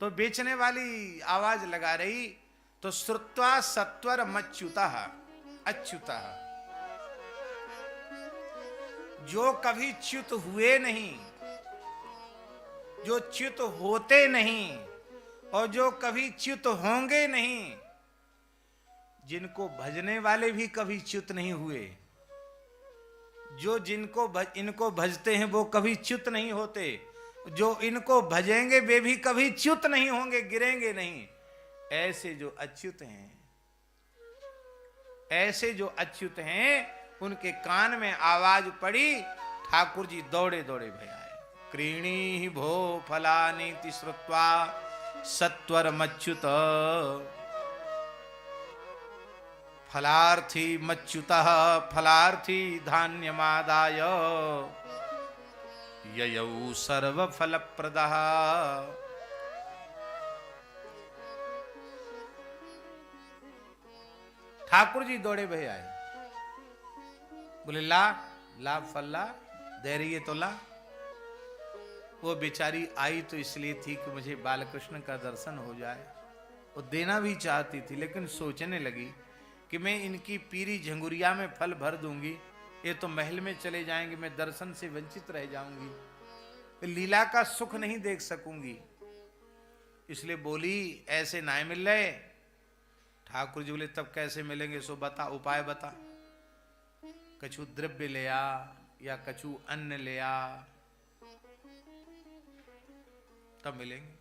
तो बेचने वाली आवाज लगा रही, तो श्रुत्वा सत्वर मच्युतः अच्युतः, जो कभी च्युत हुए नहीं, जो च्युत होते नहीं, और जो कभी च्युत होंगे नहीं, जिनको भजने वाले भी कभी च्युत नहीं हुए, जो इनको भजते हैं वो कभी च्युत नहीं होते, जो इनको भजेंगे वे भी कभी च्युत नहीं होंगे, गिरेंगे नहीं। ऐसे जो अच्युत हैं, ऐसे जो अच्युत हैं, उनके कान में आवाज पड़ी, ठाकुर जी दौड़े दौड़े भय आए। क्रीणी भो फलानीति श्रुत्वा सत्वर मच्युत, फलार्थी मच्युतः फलार्थी धान्यमादाय ययौ सर्वफलप्रदः। ठाकुर जी दौड़े भय आए, बोले ला ला फल्ला दे रही है तो ला। वो बेचारी आई तो इसलिए थी कि मुझे बालकृष्ण का दर्शन हो जाए। वो देना भी चाहती थी, लेकिन सोचने लगी कि मैं इनकी पीरी झंगुरिया में फल भर दूंगी, ये तो महल में चले जाएंगे, मैं दर्शन से वंचित रह जाऊंगी, लीला का सुख नहीं देख सकूंगी। इसलिए बोली ऐसे ना मिल रहे। ठाकुर जी बोले तब कैसे मिलेंगे, सो बता, उपाय बता। कछु द्रव्य ले आ या कछु अन्न ले आ, तब मिलेंगे।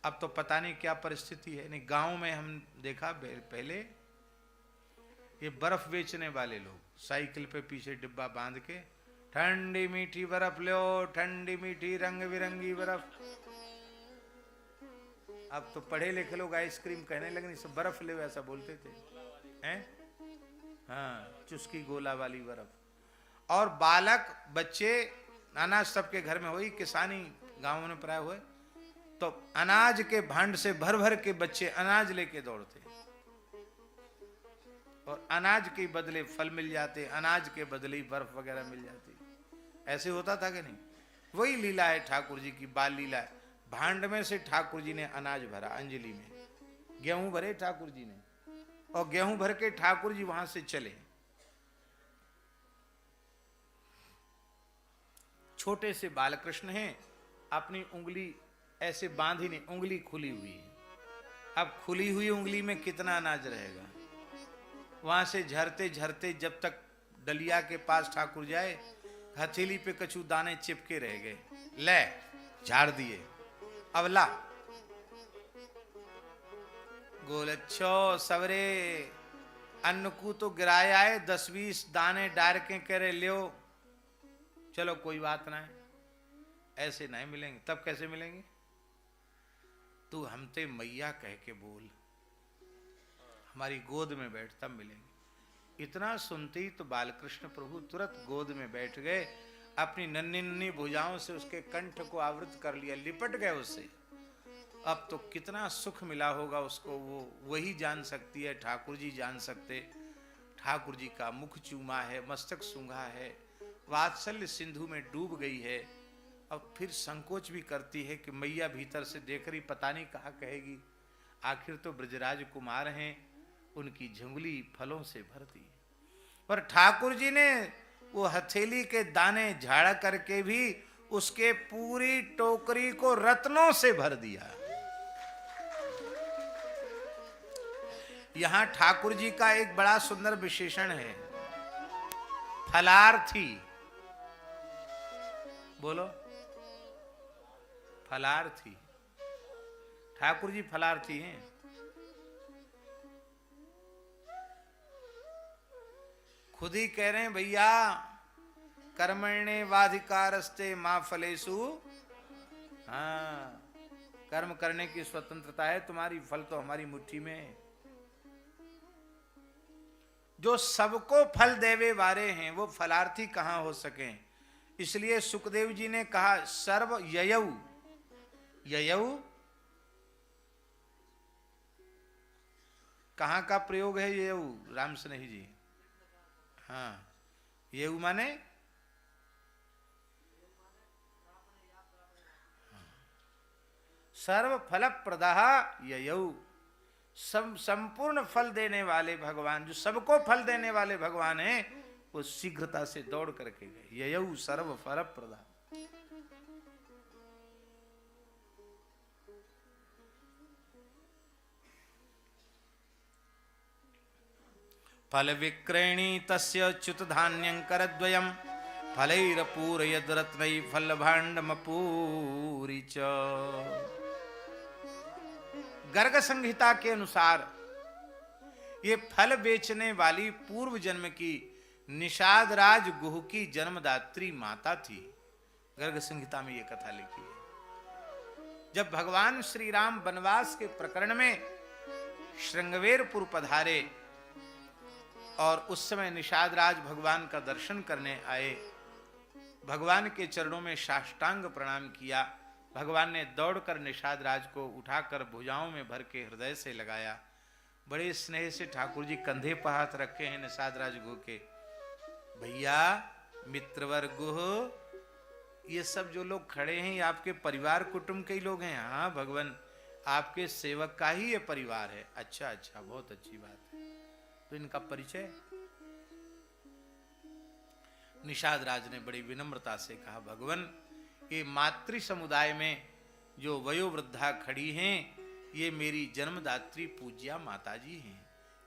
अब तो पता नहीं क्या परिस्थिति है। नहीं, गांव में हम देखा पहले, ये बर्फ बेचने वाले लोग साइकिल पे पीछे डिब्बा बांध के, ठंडी मीठी बर्फ लो, ठंडी मीठी रंग बिरंगी बर्फ। अब तो पढ़े लिखे लोग आइसक्रीम कहने लगे, नहीं सब बर्फ ले, ऐसा बोलते थे हैं। हाँ, चुस्की गोला वाली बर्फ। और बालक बच्चे, अनाज सबके घर में हुई, किसानी गांवों में प्राय हुए, तो अनाज के भांड से भर भर के बच्चे अनाज लेके दौड़ते, और अनाज के बदले फल मिल जाते, अनाज के बदले बर्फ वगैरह मिल जाती। ऐसे होता था कि नहीं? वही लीला है ठाकुर जी की, बाल लीला है। भांड में से ठाकुर जी ने अनाज भरा, अंजलि में गेहूं भरे ठाकुर जी ने, और गेहूं भर के ठाकुर जी वहां से चले। छोटे से बालकृष्ण हैं, अपनी उंगली ऐसे बांधी नहीं, उंगली खुली हुई है। अब खुली हुई उंगली में कितना अनाज रहेगा? वहां से झरते झरते जब तक डलिया के पास ठाकुर जाए, हथेली पे कछु दाने चिपके रह गए, ले झाड़ दिए। अब ला गोलच्छो सवरे अन्न को तो गिराया है, 10-20 दाने डार के कह रहे लियो, चलो कोई बात ना है, ऐसे नहीं मिलेंगे। तब कैसे मिलेंगे? तू हमते मैया कह के बोल, हमारी गोद में बैठ, तब मिलेंगे। इतना सुनते ही तो बालकृष्ण प्रभु तुरंत गोद में बैठ गए, अपनी नन्ही नन्ही भुजाओं से उसके कंठ को आवृत कर लिया, लिपट गए उससे। अब तो कितना सुख मिला होगा उसको, वो वही जान सकती है, ठाकुर जी जान सकते। ठाकुर जी का मुख चूमा है, मस्तक सूंघा है, वात्सल्य सिंधु में डूब गई है। अब फिर संकोच भी करती है कि मैया भीतर से देख रही, पता नहीं कहा कहेगी। आखिर तो ब्रजराज कुमार हैं, उनकी झुंगली फलों से भरती। पर ठाकुर जी ने वो हथेली के दाने झाड़ करके भी उसके पूरी टोकरी को रत्नों से भर दिया। यहां ठाकुर जी का एक बड़ा सुंदर विशेषण है, फलार्थी। बोलो, फलार्थी। ठाकुर जी फलार्थी हैं। खुद ही कह रहे हैं, भैया कर्मण्ये वाधिकारस्ते मां फलेषु। हाँ, कर्म करने की स्वतंत्रता है तुम्हारी, फल तो हमारी मुट्ठी में है। जो सबको फल देवे वाले हैं वो फलार्थी कहां हो सके? इसलिए सुखदेव जी ने कहा सर्व ययौ। ययौ कहां का प्रयोग है? ययौ राम स्नेही जी। हाँ, ययौ माने सर्व फल प्रदः ययौ, सब संपूर्ण फल देने वाले भगवान, जो सबको फल देने वाले भगवान हैं, वो शीघ्रता से दौड़ करके गए। ययौ सर्व फल प्रदः। फल विक्रयणी तस्य च्युत धान्यं करद्वयम् फलैरपूरयद् रत्नै फलभाण्डमपूरि च। गर्ग संहिता के अनुसार ये फल बेचने वाली पूर्व जन्म की निषाद राज गुह की जन्मदात्री माता थी। गर्ग संहिता में ये कथा लिखी है। जब भगवान श्री राम वनवास के प्रकरण में श्रृंगवेरपुर पधारे और उस समय निषाद राज भगवान का दर्शन करने आए, भगवान के चरणों में साष्टांग प्रणाम किया। भगवान ने दौड़कर निषाद राज को उठाकर भुजाओं में भर के हृदय से लगाया। बड़े स्नेह से ठाकुर जी कंधे पर हाथ रखे हैं निषाद राज गुह के। भैया, मित्रवर गुह, ये सब जो लोग खड़े हैं, ये आपके परिवार कुटुंब के ही लोग हैं। हाँ भगवान, आपके सेवक का ही ये परिवार है। अच्छा अच्छा, बहुत अच्छी बात है। तो इनका परिचय। निषाद राज ने बड़ी विनम्रता से कहा, भगवान, ये मातृ समुदाय में जो वयोवृद्धा खड़ी हैं, ये मेरी जन्मदात्री पूज्या माताजी हैं।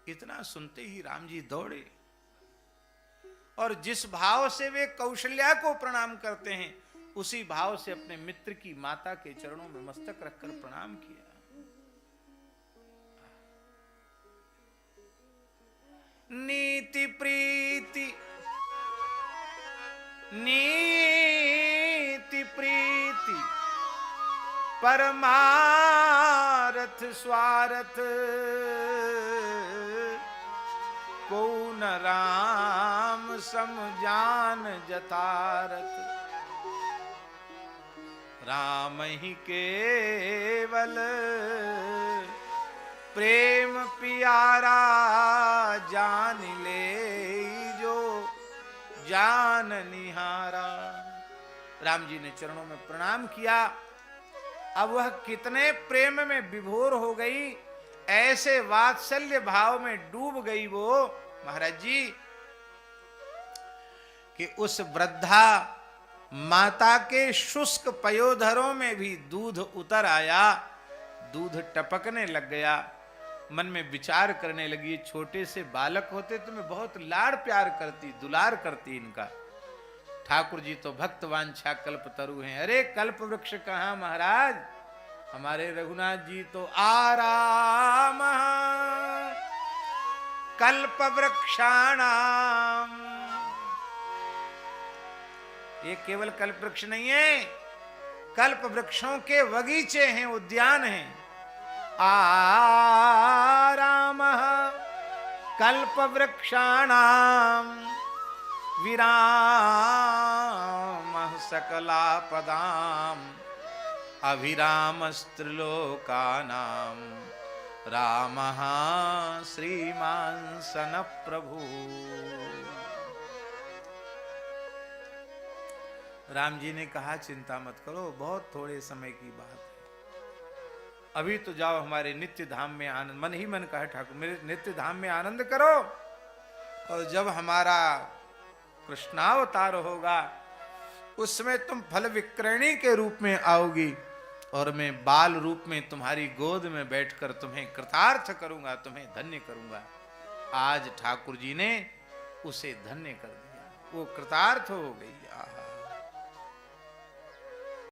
इतना सुनते ही राम जी दौड़े और जिस भाव से वे कौशल्या को प्रणाम करते हैं, उसी भाव से अपने मित्र की माता के चरणों में मस्तक रखकर प्रणाम किया। नीति प्रीति नीति प्रीति परमारथ स्वार्थ को न राम सम जान जतारथ। राम ही केवल प्रेम प्यारा जान ले जो जान निहारा। राम जी ने चरणों में प्रणाम किया। अब वह कितने प्रेम में विभोर हो गई, ऐसे वात्सल्य भाव में डूब गई वो महाराज जी कि उस वृद्धा माता के शुष्क पयोधरों में भी दूध उतर आया, दूध टपकने लग गया। मन में विचार करने लगी, छोटे से बालक होते तो मैं बहुत लाड़ प्यार करती, दुलार करती इनका। ठाकुर जी तो भक्त वांछा कल्प तरु हैं। अरे कल्प वृक्ष कहाँ महाराज, हमारे रघुनाथ जी तो आराम कल्प वृक्षाणाम। ये केवल कल्प वृक्ष नहीं है, कल्प वृक्षों के बगीचे हैं, उद्यान हैं। आराम कल्प वृक्षाणाम विराम सकलापदाम अभिरामस्त्रिलोकानाम रामः श्रीमान सन प्रभु। राम जी ने कहा, चिंता मत करो, बहुत थोड़े समय की बात है। अभी तो जाओ हमारे नित्य धाम में आनंद, मन ही मन कहा ठाकुर मेरे नित्य धाम में आनंद करो, और जब हमारा कृष्णावतार होगा उसमें तुम फल विक्रयणी के रूप में आओगी और मैं बाल रूप में तुम्हारी गोद में बैठकर तुम्हें कृतार्थ करूंगा, तुम्हें धन्य करूंगा। आज ठाकुर जी ने उसे धन्य कर दिया, वो कृतार्थ हो गई।